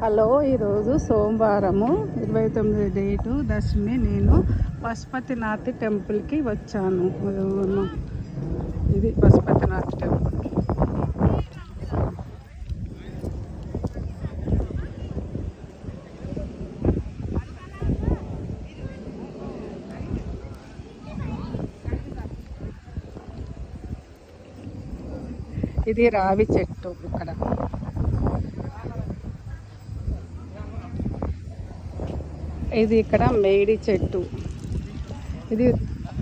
Hello, ఈరోజు సోమవారము 29 date దశమి. నేను పశుపతినాథ్ టెంపుల్కి వచ్చాను. ఇది పశుపతినాథ్ టెంపుల్. ఇది రావి చెట్టు. ఇక్కడ మేడి చెట్టు. ఇది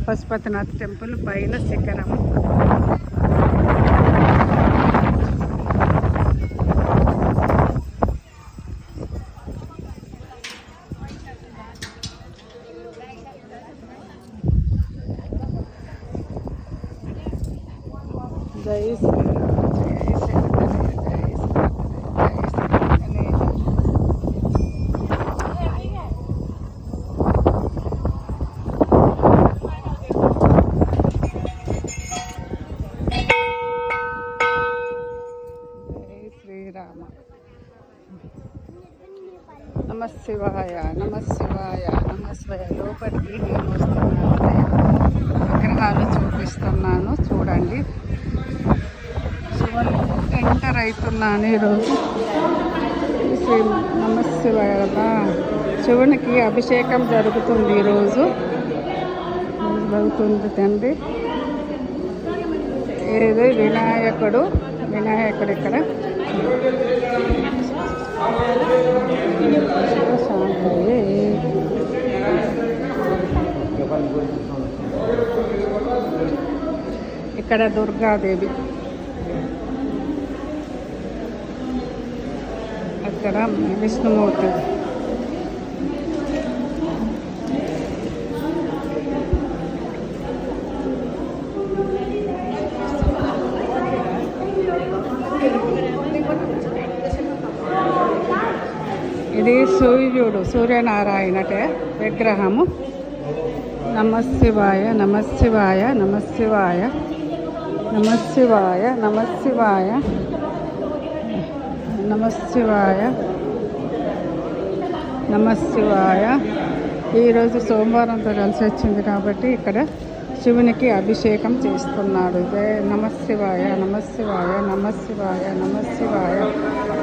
పశుపతినాథ్ టెంపుల్ పైన శిఖరం. జై శ్రీరామ్, జై శ్రీరామ్, జై శ్రీరామ. నమ శివాయ, నమ శివాయ, నమ శివాయ. లోపలికి నేను వస్తున్నాను, విగ్రహాలు చూపిస్తున్నాను చూడండి. శివుని ఎంటర్ అవుతున్నాను ఈరోజు. శ్రీ నమ శివాయ. శివునికి అభిషేకం జరుగుతుంది ఈరోజు. జరుగుతుంది తండ్రి. ఏదో వినాయకుడు ఇక్కడ ఇక్కడ దుర్గాదేవి, అక్కడ విష్ణుమూర్తి. ఇది సూర్యనారాయణటే విగ్రహము. నమ శివాయ, నమ శివాయ, నమ శివాయ, నమ శివాయ, నమ శివాయ, నమ శివాయ, నమ శివాయ. ఈరోజు సోమవారంతో కలిసి వచ్చింది కాబట్టి ఇక్కడ శివునికి అభిషేకం చేస్తున్నాడు. నమ శివాయ, నమ శివాయ, నమ శివాయ, నమ శివాయ,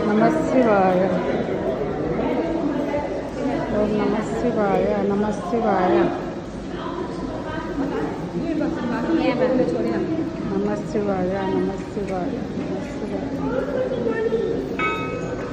నమ శివాయ. ఓం నమ శివాయ, నమ శివాయ, నమ శివాయ, నమ శివాయ, నమ శివాయ.